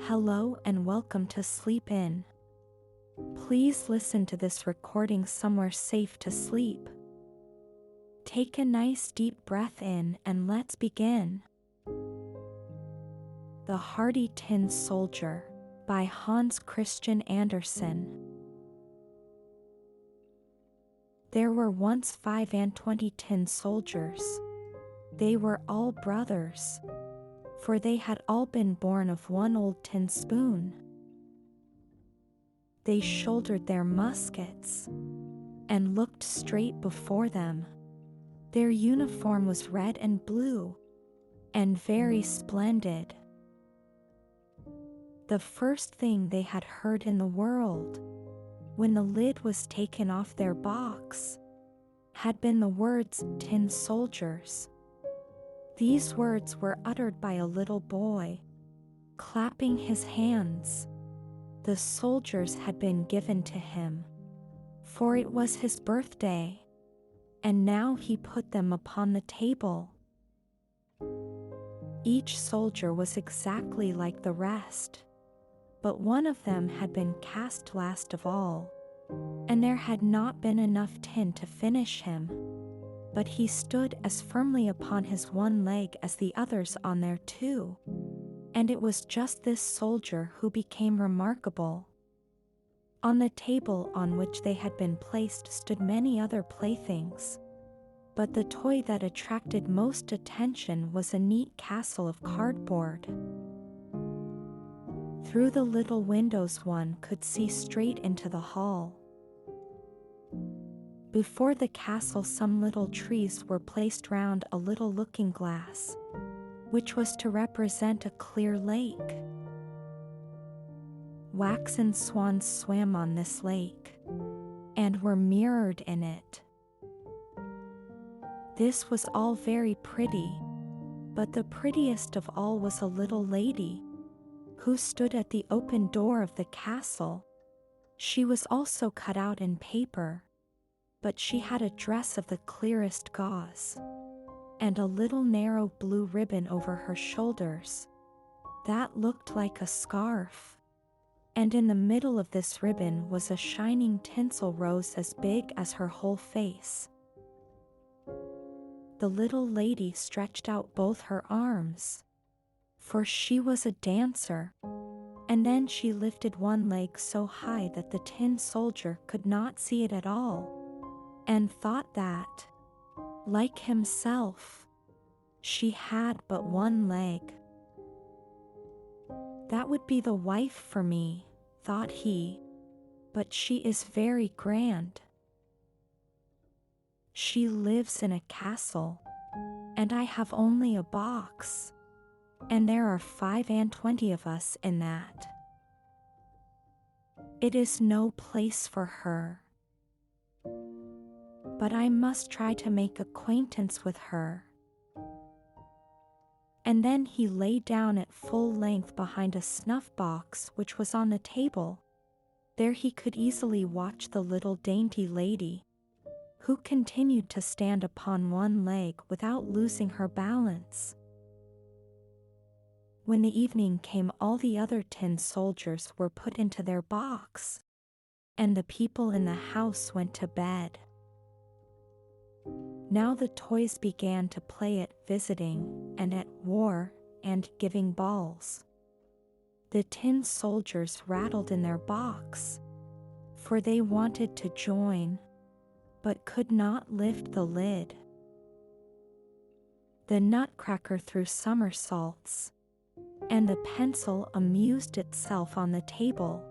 Hello and welcome to Sleep In. Please listen to this recording somewhere safe to sleep. Take a nice deep breath in and let's begin. The Hardy Tin Soldier by Hans Christian Andersen. There were once 25 tin soldiers. They were all brothers, for they had all been born of one old tin spoon. They shouldered their muskets and looked straight before them. Their uniform was red and blue, and very splendid. The first thing they had heard in the world, when the lid was taken off their box, had been the words "tin soldiers." These words were uttered by a little boy, clapping his hands. The soldiers had been given to him, for it was his birthday, and now he put them upon the table. Each soldier was exactly like the rest, but one of them had been cast last of all, and there had not been enough tin to finish him. But he stood as firmly upon his one leg as the others on their two, and it was just this soldier who became remarkable. On the table on which they had been placed stood many other playthings, but the toy that attracted most attention was a neat castle of cardboard. Through the little windows one could see straight into the hall. Before the castle some little trees were placed round a little looking glass, which was to represent a clear lake. Waxen swans swam on this lake, and were mirrored in it. This was all very pretty, but the prettiest of all was a little lady, who stood at the open door of the castle. She was also cut out in paper, but she had a dress of the clearest gauze, and a little narrow blue ribbon over her shoulders, that looked like a scarf, and in the middle of this ribbon was a shining tinsel rose as big as her whole face. The little lady stretched out both her arms, for she was a dancer, and then she lifted one leg so high that the tin soldier could not see it at all, and thought that, like himself, she had but one leg. That would be the wife for me, thought he, but she is very grand. She lives in a castle, and I have only a box, and there are 25 of us in that. It is no place for her. But I must try to make acquaintance with her. And then he lay down at full length behind a snuff box which was on the table. There he could easily watch the little dainty lady, who continued to stand upon one leg without losing her balance. When the evening came, all the other tin soldiers were put into their box, and the people in the house went to bed. Now the toys began to play at visiting, and at war, and giving balls. The tin soldiers rattled in their box, for they wanted to join, but could not lift the lid. The nutcracker threw somersaults, and the pencil amused itself on the table.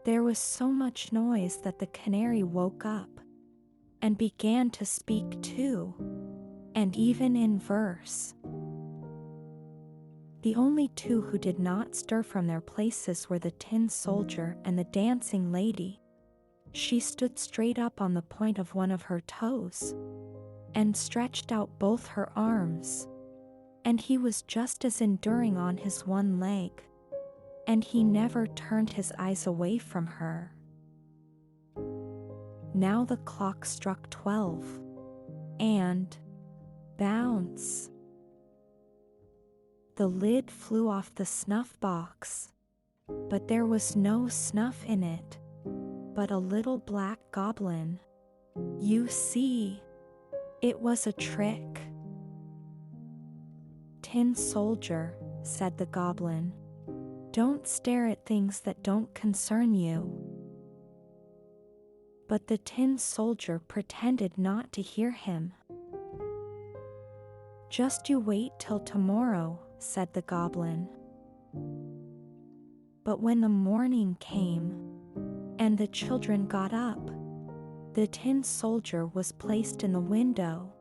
There was so much noise that the canary woke up, and began to speak too, and even in verse. The only two who did not stir from their places were the tin soldier and the dancing lady. She stood straight up on the point of one of her toes, and stretched out both her arms, and he was just as enduring on his one leg, and he never turned his eyes away from her. Now the clock struck 12, and bounce! The lid flew off the snuff box, but there was no snuff in it, but a little black goblin. You see, it was a trick. Tin soldier, said the goblin, don't stare at things that don't concern you. But the tin soldier pretended not to hear him. Just you wait till tomorrow, said the goblin. But when the morning came, and the children got up, the tin soldier was placed in the window,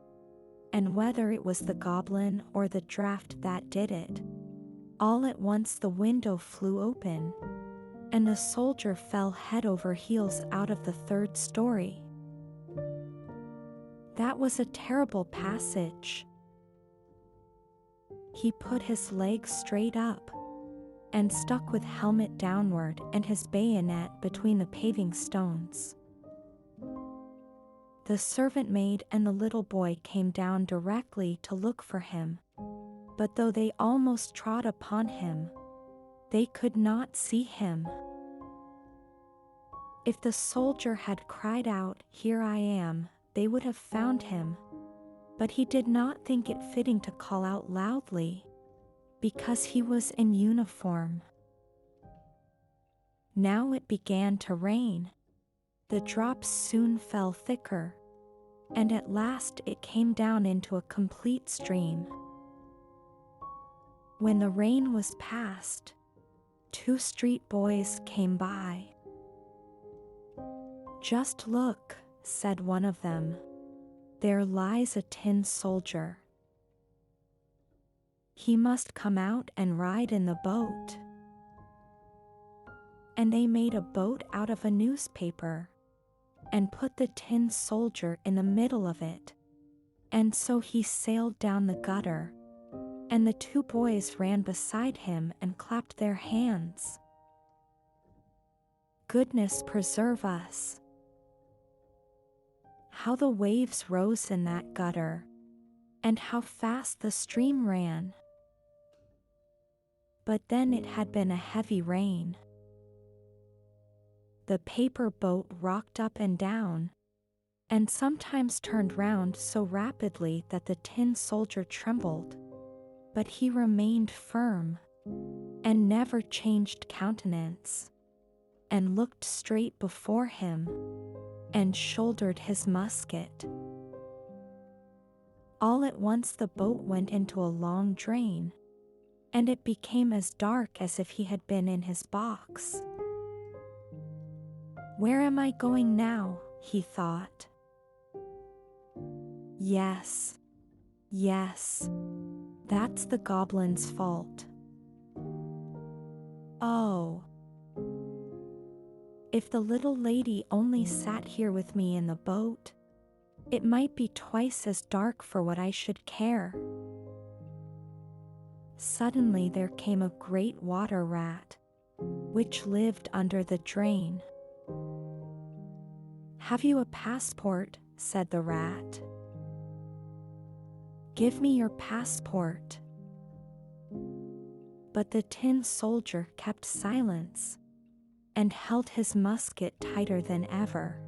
and whether it was the goblin or the draft that did it, all at once the window flew open, and the soldier fell head over heels out of the third story. That was a terrible passage. He put his legs straight up, and stuck with helmet downward and his bayonet between the paving stones. The servant maid and the little boy came down directly to look for him, but though they almost trod upon him, they could not see him. If the soldier had cried out, "Here I am," they would have found him, but he did not think it fitting to call out loudly, because he was in uniform. Now it began to rain. The drops soon fell thicker, and at last it came down into a complete stream. When the rain was past, 2 street boys came by. "Just look," said one of them, "there lies a tin soldier. He must come out and ride in the boat." And they made a boat out of a newspaper, and put the tin soldier in the middle of it, and so he sailed down the gutter, and the 2 boys ran beside him and clapped their hands. Goodness preserve us! How the waves rose in that gutter, and how fast the stream ran! But then it had been a heavy rain. The paper boat rocked up and down, and sometimes turned round so rapidly that the tin soldier trembled, but he remained firm, and never changed countenance, and looked straight before him, and shouldered his musket. All at once the boat went into a long drain, and it became as dark as if he had been in his box. "Where am I going now?" he thought. Yes, that's the goblin's fault. Oh, if the little lady only sat here with me in the boat, it might be twice as dark for what I should care. Suddenly there came a great water rat, which lived under the drain. "Have you a passport?" said the rat. "Give me your passport." But the tin soldier kept silence, and held his musket tighter than ever.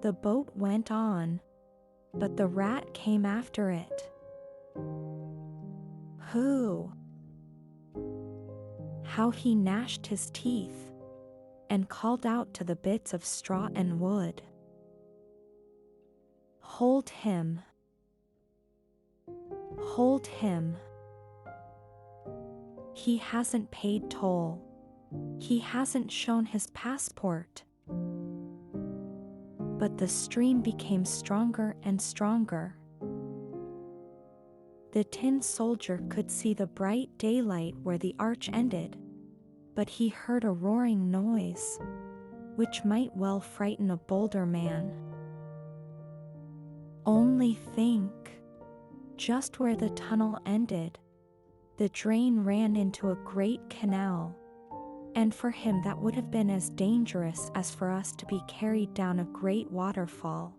The boat went on, but the rat came after it. Who? How he gnashed his teeth, and called out to the bits of straw and wood. "Hold him! Hold him! He hasn't paid toll. He hasn't shown his passport." But the stream became stronger and stronger. The tin soldier could see the bright daylight where the arch ended, but he heard a roaring noise, which might well frighten a bolder man. Only think, just where the tunnel ended, the drain ran into a great canal, and for him that would have been as dangerous as for us to be carried down a great waterfall.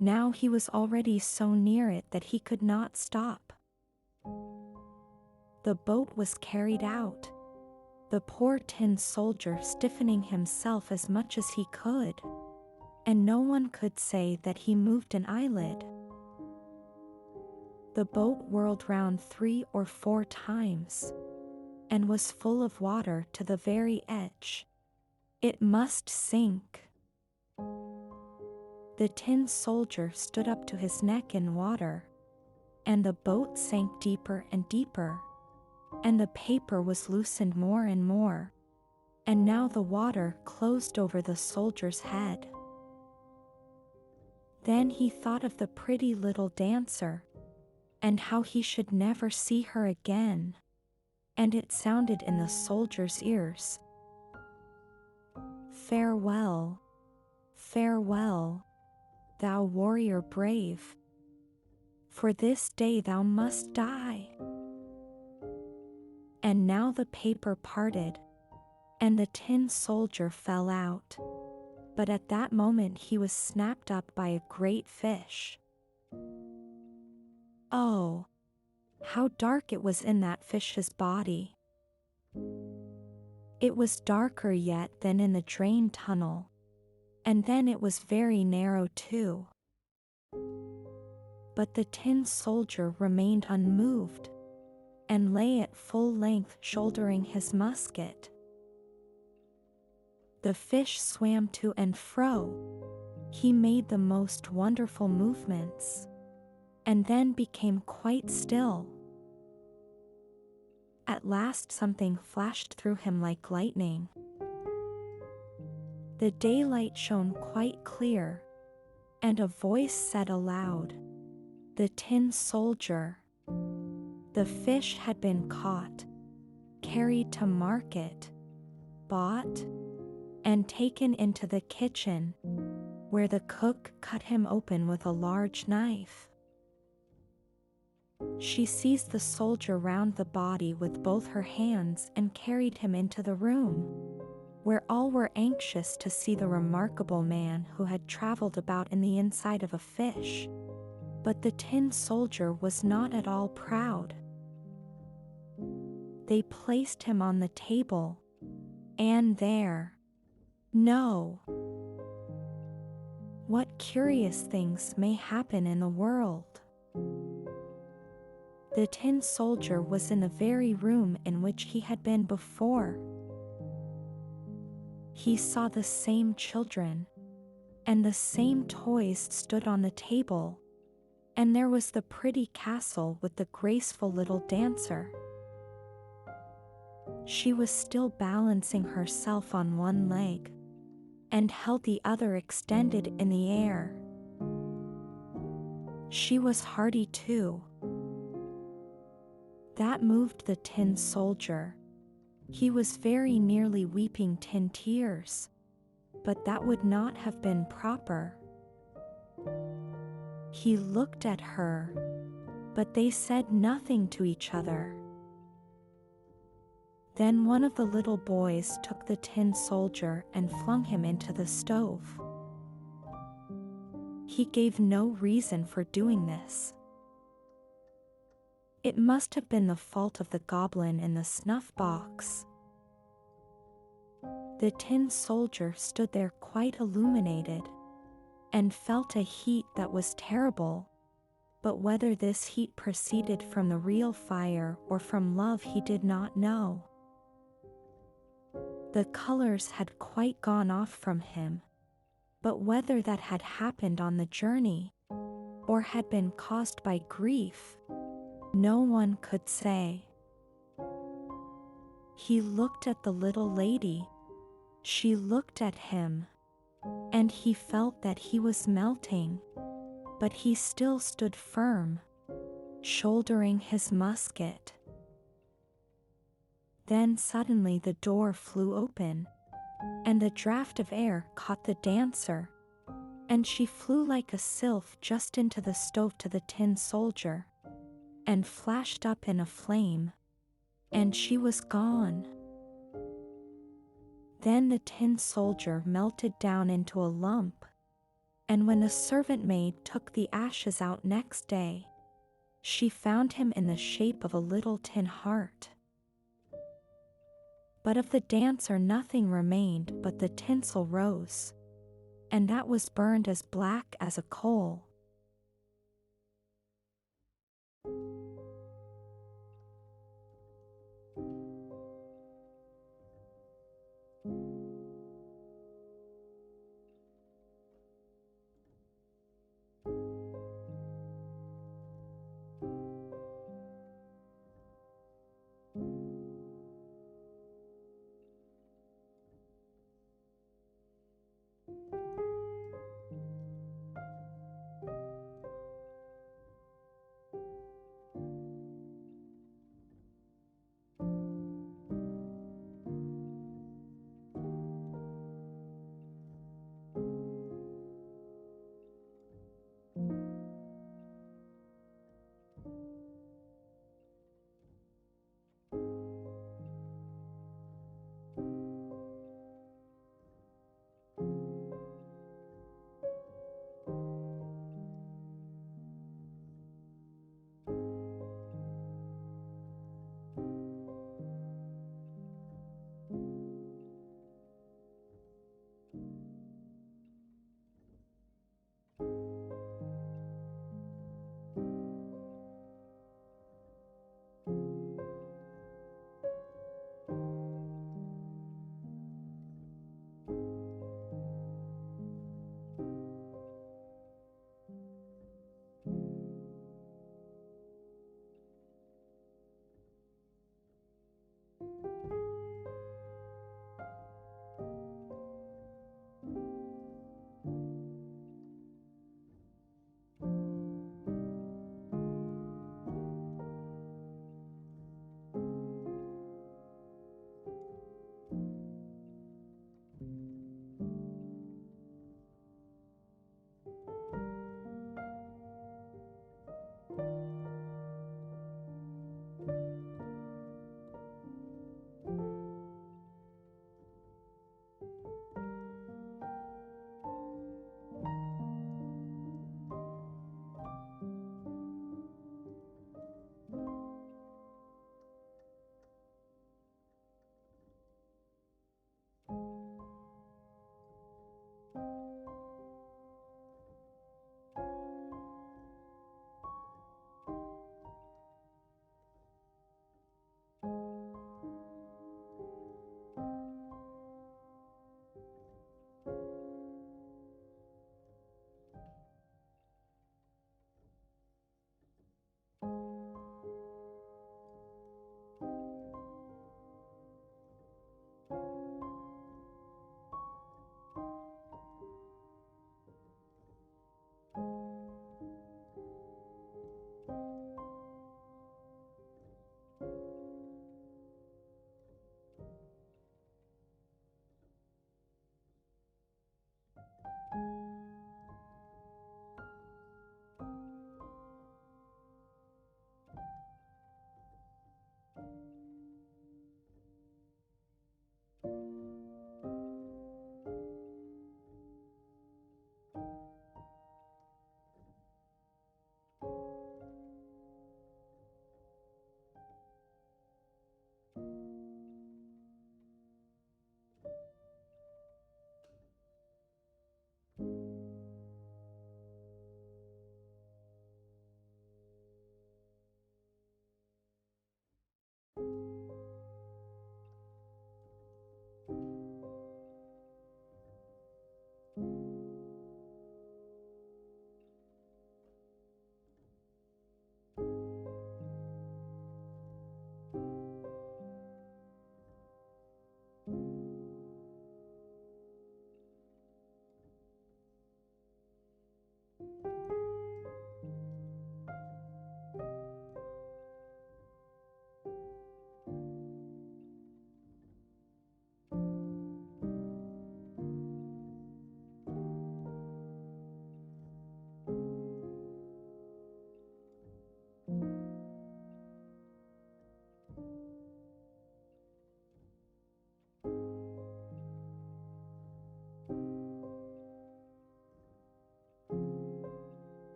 Now he was already so near it that he could not stop. The boat was carried out, the poor tin soldier stiffening himself as much as he could, and no one could say that he moved an eyelid. The boat whirled round 3 or 4 times, and was full of water to the very edge. It must sink. The tin soldier stood up to his neck in water, and the boat sank deeper and deeper, and the paper was loosened more and more, and now the water closed over the soldier's head. Then he thought of the pretty little dancer, and how he should never see her again, and it sounded in the soldier's ears, "Farewell, farewell, thou warrior brave, for this day thou must die." And now the paper parted, and the tin soldier fell out, but at that moment he was snapped up by a great fish. Oh, how dark it was in that fish's body! It was darker yet than in the drain tunnel, and then it was very narrow too. But the tin soldier remained unmoved, and lay at full length shouldering his musket. The fish swam to and fro. He made the most wonderful movements, and then became quite still. At last something flashed through him like lightning. The daylight shone quite clear, and a voice said aloud, "The tin soldier." The fish had been caught, carried to market, bought, and taken into the kitchen, where the cook cut him open with a large knife. She seized the soldier round the body with both her hands and carried him into the room, where all were anxious to see the remarkable man who had traveled about in the inside of a fish. But the tin soldier was not at all proud. They placed him on the table, and there, no! What curious things may happen in the world! The tin soldier was in the very room in which he had been before. He saw the same children, and the same toys stood on the table, and there was the pretty castle with the graceful little dancer. She was still balancing herself on one leg, and held the other extended in the air. She was hardy too. That moved the tin soldier. He was very nearly weeping tin tears, but that would not have been proper. He looked at her, but they said nothing to each other. Then one of the little boys took the tin soldier and flung him into the stove. He gave no reason for doing this. It must have been the fault of the goblin in the snuff box. The tin soldier stood there quite illuminated, and felt a heat that was terrible, but whether this heat proceeded from the real fire or from love he did not know. The colors had quite gone off from him, but whether that had happened on the journey, or had been caused by grief, no one could say. He looked at the little lady, she looked at him, and he felt that he was melting, but he still stood firm, shouldering his musket. Then suddenly the door flew open, and the draught of air caught the dancer, and she flew like a sylph just into the stove to the tin soldier, and flashed up in a flame, and she was gone. Then the tin soldier melted down into a lump, and when the servant maid took the ashes out next day, she found him in the shape of a little tin heart. But of the dancer nothing remained but the tinsel rose, and that was burned as black as a coal.